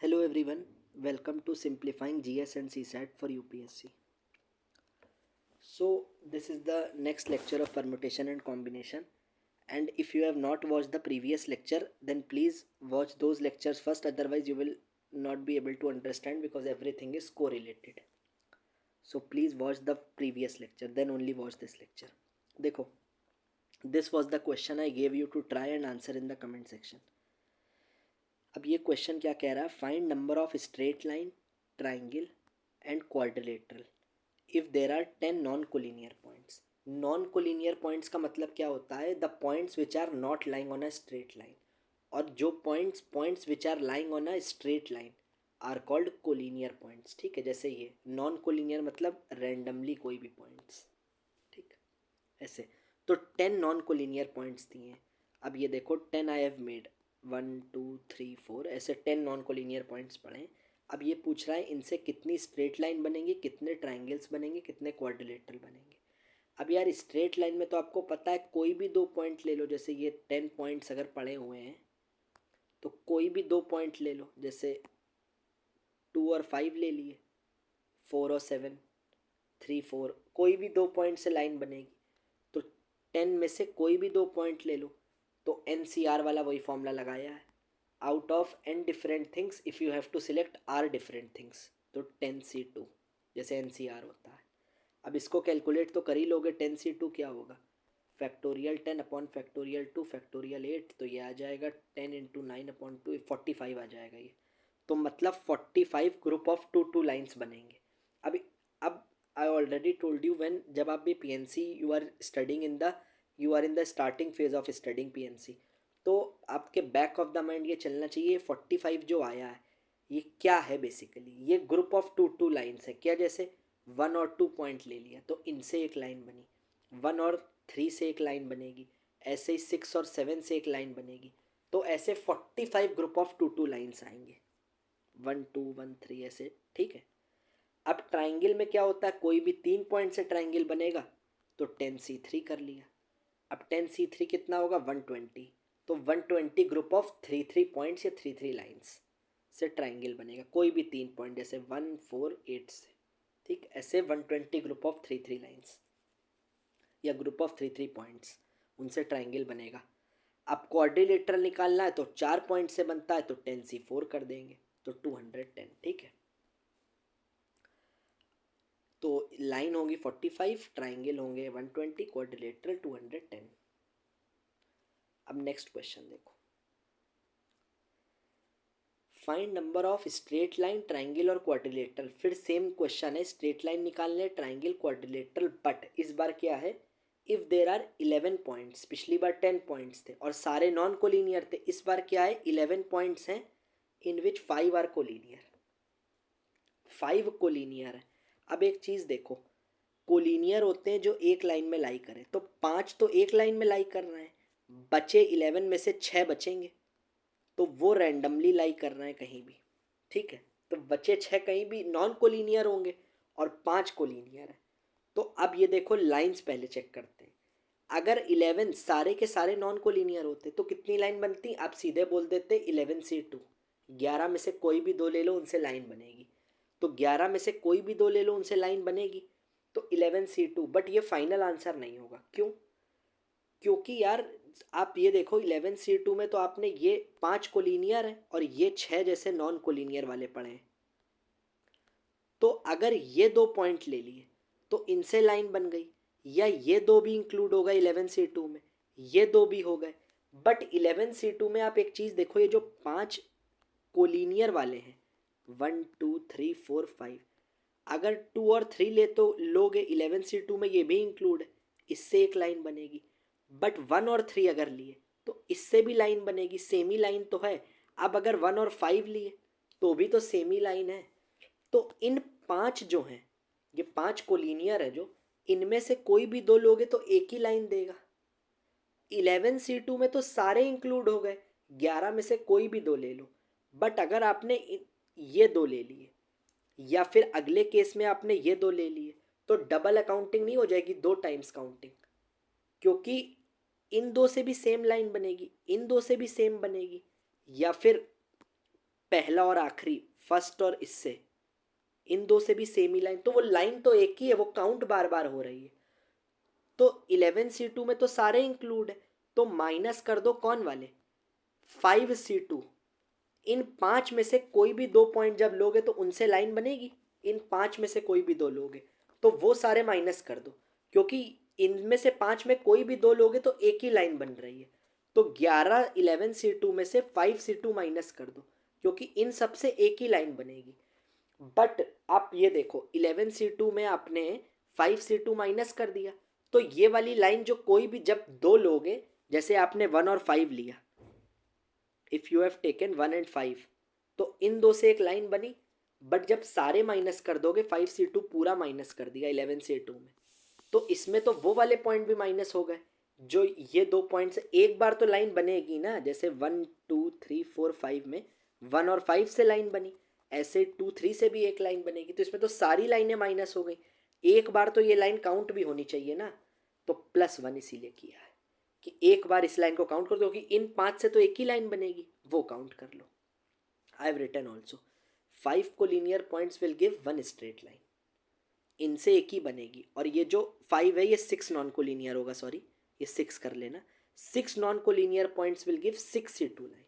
Hello everyone, welcome to Simplifying GS and CSAT for UPSC. So, this is the next lecture of permutation and combination. And if you have not watched the previous lecture, then please watch those lectures first, otherwise, you will not be able to understand because everything is correlated. So, please watch the previous lecture, then only watch this lecture. देखो, this was the question I gave you to try and answer in the comment section. अब ये question क्या कह रहा है, find number of straight line, triangle and quadrilateral if there are 10 non collinear points. Non collinear points का मतलब क्या होता है, the points which are not lying on a straight line. और जो points points which are lying on a straight line are called collinear points. ठीक है, जैसे ये नॉन कोलिनियर मतलब रैंडमली कोई भी पॉइंट्स. ठीक, ऐसे. तो 10 नॉन कोलिनियर पॉइंट्स दिए हैं. अब ये देखो 10 आई हैव मेड 1 2 3 4 ऐसे 10 नॉन कोलिनियर पॉइंट्स पड़े हैं. अब ये पूछ रहा है इनसे कितनी स्ट्रेट लाइन बनेंगी, कितने ट्राइंगल्स बनेंगे, कितने क्वाड्रिलेटरल बनेंगे. अब यार स्ट्रेट लाइन में तो आपको पता है कोई भी दो पॉइंट ले लो. जैसे ये 10 पॉइंट्स अगर पड़े हुए हैं तो कोई भी दो पॉइंट ले लो. जैसे 2 और 5 ले लिए, 4 और 7, 3 4, कोई भी दो पॉइंट से लाइन बनेगी. तो 10 में से कोई भी दो पॉइंट ले लो. तो NCR वाला वही फॉर्मूला लगाया है, out of n different things if you have to select r different things. तो 10C2 जैसे NCR होता है. अब इसको कैलकुलेट तो कर ही लोगे. 10C2 क्या होगा, फैक्टोरियल 10 अपॉन फैक्टोरियल 2 फैक्टोरियल 8. तो ये आ जाएगा 10 × 9/2, 45 आ जाएगा ये. तो मतलब 45 ग्रुप ऑफ टू लाइन्स बनेंगे. अब I already told you when, जब आप भी PNC you are studying in the you are in the starting phase of studying PNC, तो आपके बैक ऑफ द माइंड ये चलना चाहिए 45 जो आया है ये क्या है. बेसिकली ये ग्रुप ऑफ टू लाइन्स है क्या. जैसे 1 और 2 पॉइंट ले लिया तो इनसे एक लाइन बनी, 1 और 3 से एक लाइन बनेगी, ऐसे ही 6 और 7 से एक लाइन बनेगी. तो ऐसे 45 ग्रुप ऑफ टू लाइन्स आएंगे, 1 2 1 3 ऐसे. ठीक है. अब ट्राइंगल में क्या होता है, कोई भी 3 पॉइंट से ट्राइंगल बनेगा. तो 10C3 कर लिया. अब 10C3 कितना होगा, 120. तो 120 ग्रुप ऑफ 3 3 पॉइंट्स या 3 3 लाइन्स से ट्राइंगल बनेगा. कोई भी 3 पॉइंट जैसे 1 4 8 से. ठीक, ऐसे 120 ग्रुप ऑफ 3 3 लाइन्स या ग्रुप ऑफ 3 3 पॉइंट्स, उनसे ट्राइंगल बनेगा. अब क्वाड्रिलेटरल निकालना है तो 4 पॉइंट से बनता है. तो 10C4 कर देंगे तो 210. ठीक है. तो लाइन होगी 45, ट्राइंगल होंगे 120, क्वाड्रिलेटरल 210. अब नेक्स्ट क्वेश्चन देखो, find number of straight line, triangle और क्वाड्रिलेटरल. फिर सेम क्वेश्चन है, स्ट्रेट लाइन निकालने, ट्राइंगल, क्वाड्रिलेटरल. बट इस बार क्या है, इफ़ देर आर 11 पॉइंट्स. पिछली बार 10 पॉइंट्स थे और सारे नॉन कोलिनियर थे. इस बार क्या है, 11 पॉइंट्स हैं इन विच 5 आर कोलिनियर. 5 कोलिनियर है. अब एक चीज़ देखो, कोलिनियर होते हैं जो एक लाइन में लाई करें. तो 5 तो एक लाइन में लाई कर रहे हैं, बचे 11 में से 6 बचेंगे. तो वो रैंडमली लाई कर रहे हैं कहीं भी. ठीक है. तो बचे 6 कहीं भी नॉन कोलिनियर होंगे और 5 कोलिनियर है. तो अब ये देखो लाइंस पहले चेक करते हैं. अगर 11 सारे के सारे नॉन कोलिनियर होते तो कितनी लाइन बनती, आप सीधे बोल देते 11C2. 11 में से कोई भी दो ले लो उनसे लाइन बनेगी. तो 11 में से कोई भी दो ले लो उनसे लाइन बनेगी. तो 11C2. बट ये फाइनल आंसर नहीं होगा. क्यों, क्योंकि यार आप ये देखो 11C2 में तो आपने ये 5 कोलिनियर है और ये 6 जैसे नॉन कोलिनियर वाले पड़े हैं. तो अगर ये दो पॉइंट ले लिए तो इनसे लाइन बन गई, या ये दो भी इंक्लूड होगा 11C2 में, ये दो भी हो गए. बट 11C2 में आप एक चीज़ देखो, ये जो 5 कोलिनियर वाले हैं 1 2 3 4 5, अगर 2 और 3 ले तो लोगे 11C2 में ये भी इंक्लूड है, इससे एक लाइन बनेगी. बट 1 और 3 अगर लिए तो इससे भी लाइन बनेगी, सेमी लाइन तो है. अब अगर 1 और 5 लिए तो भी तो सेमी लाइन है. तो इन 5 जो हैं, ये 5 कोलिनियर है जो, इनमें से कोई भी दो लोगे तो एक ही लाइन देगा. 11C2 में तो सारे इंक्लूड हो गए, 11 में से कोई भी दो ले लो. बट अगर आपने ये दो ले लिए या फिर अगले केस में आपने ये दो ले लिए तो डबल अकाउंटिंग नहीं हो जाएगी, 2 टाइम्स काउंटिंग. क्योंकि इन दो से भी सेम लाइन बनेगी, इन दो से भी सेम बनेगी, या फिर पहला और आखिरी, फर्स्ट और इससे, इन दो से भी सेम ही लाइन, तो वो लाइन तो एक ही है, वो काउंट बार बार हो रही है। तो 11C2 में तो सारे इंक्लूड है, तो माइनस कर दो कौन वाले, 5C2। इन पांच में से कोई भी दो पॉइंट जब लोगे तो उनसे लाइन बनेगी, इन पांच में से कोई भी दो लोगे तो वो सारे माइनस कर दो, क्योंकि इनमें से पांच में कोई भी दो लोगे तो एक ही लाइन बन रही है। तो 11C2 में से 5C2 माइनस कर दो, क्योंकि इन सब से एक ही लाइन बनेगी। बट आप ये देखो 11C2 में आपने 5C2 माइनस कर दिया, तो ये वाली लाइन जो कोई भी जब दो लोगे, जैसे आपने 1 और 5 लिया, if you have taken 1 and 5, तो इन दो से एक लाइन बनी। बट जब सारे माइनस कर दोगे, 5C2 पूरा माइनस कर दिया 11C2 में, तो इसमें तो वो वाले पॉइंट भी माइनस हो गए जो ये दो पॉइंट से। एक बार तो लाइन बनेगी ना, जैसे 1 2 3 4 5 में 1 और 5 से लाइन बनी, ऐसे 2 3 से भी एक लाइन बनेगी, तो इसमें तो सारी लाइनें माइनस हो गई। एक बार तो ये लाइन काउंट भी होनी चाहिए ना, तो +1 इसीलिए किया है कि एक बार इस लाइन को काउंट कर दो, क्योंकि इन पांच से तो एक ही लाइन बनेगी, वो काउंट कर लो। I have written also 5 collinear points will give 1 straight line, इनसे एक ही बनेगी। और ये जो 5 है ये 6 नॉन कोलिनियर होगा, सॉरी ये 6 कर लेना, 6 non collinear points will give 6C2 line.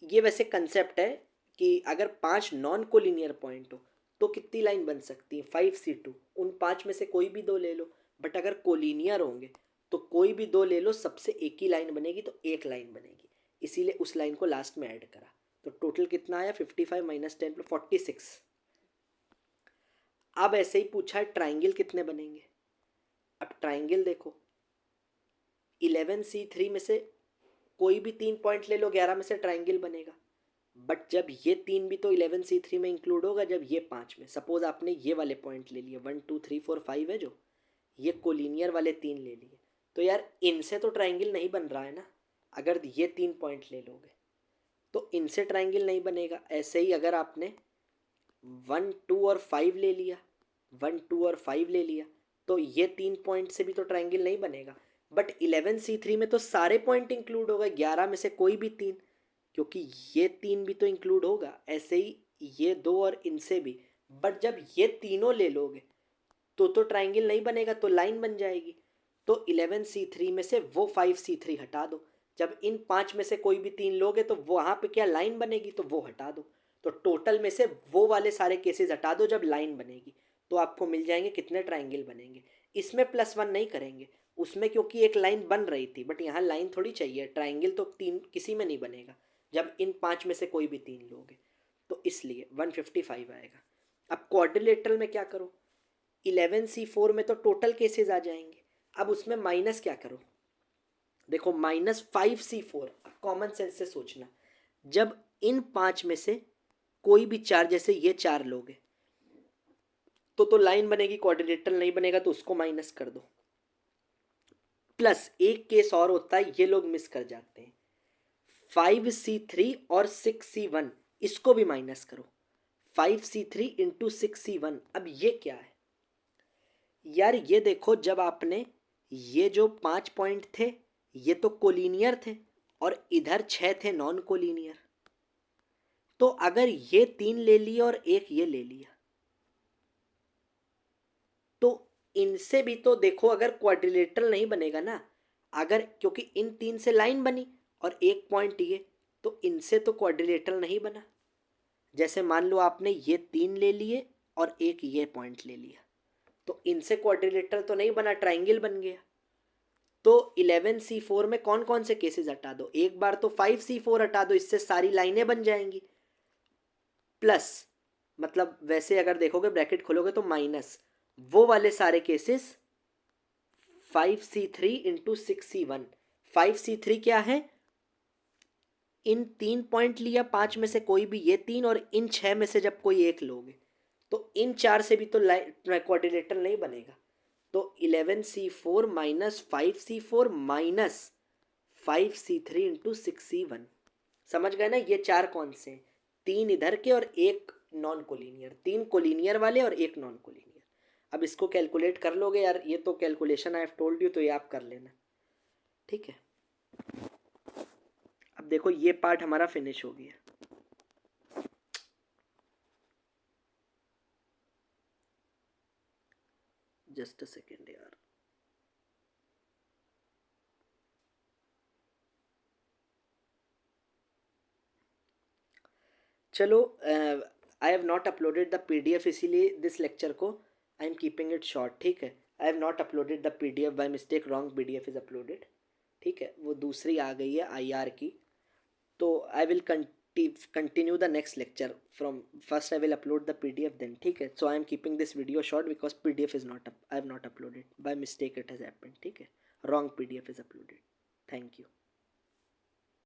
ये वैसे कंसेप्ट है कि अगर 5 नॉन कोलिनियर पॉइंट हो तो कितनी लाइन बन सकती है, 5C2, उन पांच में से कोई भी दो ले लो। बट अगर कोलिनियर होंगे तो कोई भी दो ले लो, सबसे एक ही लाइन बनेगी, तो एक लाइन बनेगी, इसीलिए उस लाइन को लास्ट में ऐड करा। तो टोटल कितना आया, 55 - 10 + 46। अब ऐसे ही पूछा है ट्राइंगल कितने बनेंगे। अब ट्राइंगल देखो, 11C3 में से कोई भी 3 पॉइंट ले लो, 11 में से ट्राइंगल बनेगा। बट जब ये 3 भी तो 11C3 में इंक्लूड होगा, जब ये 5 में, सपोज आपने ये वाले पॉइंट ले लिए 1 2 3 4 5 है जो, ये कोलिनियर वाले 3 ले लिए, तो यार इनसे तो ट्राइंगल नहीं बन रहा है ना। अगर ये 3 पॉइंट ले लोगे तो इनसे ट्राइंगल नहीं बनेगा। ऐसे ही अगर आपने 1 2 और 5 ले लिया, 1 2 और 5 ले लिया, तो ये 3 पॉइंट से भी तो ट्राइंगल नहीं बनेगा। बट 11C3 में तो सारे पॉइंट इंक्लूड हो गए, 11 में से कोई भी 3, क्योंकि ये 3 भी तो इंक्लूड होगा। ऐसे ही ये 2 और इनसे भी। बट जब ये तीनों ले लोगे तो ट्राइंगल नहीं बनेगा, तो लाइन बन जाएगी। तो 11C3 में से वो 5C3 हटा दो, जब इन पांच में से कोई भी 3 लोगे तो वहाँ पे क्या लाइन बनेगी, तो वो हटा दो। तो टोटल में से वो वाले सारे केसेस हटा दो जब लाइन बनेगी, तो आपको मिल जाएंगे कितने ट्राइंगल बनेंगे। इसमें +1 नहीं करेंगे, उसमें क्योंकि एक लाइन बन रही थी, बट यहाँ लाइन थोड़ी चाहिए, ट्राइंगल तो 3 किसी में नहीं बनेगा जब इन पांच में से कोई भी 3 लोगे, तो इसलिए 155 आएगा। अब क्वाड्रिलेटरल में क्या करो, 11C4 में तो टोटल केसेस आ जाएंगे। अब उसमें माइनस क्या करो, देखो -5C4। अब कॉमन सेंस से सोचना, जब इन पांच में से कोई भी चार, जैसे ये चार लोगे तो लाइन बनेगी, क्वाड्रिलेटरल नहीं बनेगा, तो उसको माइनस कर दो। प्लस एक केस और होता है, ये लोग मिस कर जाते हैं, 5C3 और 6C1, इसको भी माइनस करो। 5C3 × 6C1, अब ये क्या है यार, ये देखो, जब आपने ये जो 5 पॉइंट थे ये तो कोलिनियर थे और इधर 6 थे नॉन कोलिनियर, तो अगर ये 3 ले लिया और एक ये ले लिया, तो इनसे भी तो देखो अगर क्वाड्रिलेटरल नहीं बनेगा ना, अगर, क्योंकि इन 3 से लाइन बनी और एक पॉइंट ये, तो इनसे तो क्वाड्रिलेटरल नहीं बना। जैसे मान लो आपने ये 3 ले लिए और एक ये पॉइंट ले लिया, तो इनसे क्वाड्रिलेटरल तो नहीं बना, ट्राइंगल बन गया। तो 11C4 में कौन कौन से केसेस हटा दो, एक बार तो 5C4 हटा दो, इससे सारी लाइनें बन जाएंगी। प्लस, मतलब वैसे अगर देखोगे ब्रैकेट खोलोगे तो माइनस, वो वाले सारे केसेस 5C3 × 6C1। 5C3 क्या है, इन 3 पॉइंट लिया, 5 में से कोई भी ये 3, और इन 6 में से जब कोई एक लोगे तो इन 4 से भी तो क्वाड्रिलेटरल नहीं बनेगा। तो 11C4 - 5C4 - 5C3 × 6C1। समझ गए ना, ये चार कौन से, 3 इधर के और एक नॉन कोलिनियर, 3 कोलिनियर वाले और एक नॉन कोलिनियर। अब इसको कैलकुलेट कर लोगे यार, ये तो calculation I have told you, तो ये आप कर लेना, ठीक है। अब देखो ये पार्ट हमारा फिनिश हो गया। जस्ट अ सेकेंड यार। चलो, आई have not uploaded the PDF, इसीलिए दिस लेक्चर को आई एम कीपिंग इट शॉर्ट, ठीक है। आई have not uploaded the PDF by mistake, wrong PDF is uploaded, ठीक है। वो दूसरी आ गई है IR की। तो I will continue the next lecture from first. I will upload the PDF then, ठीक है। So I am keeping this video short because PDF is not, I have not uploaded by mistake, it has happened, ठीक है। Wrong PDF is uploaded. Thank you.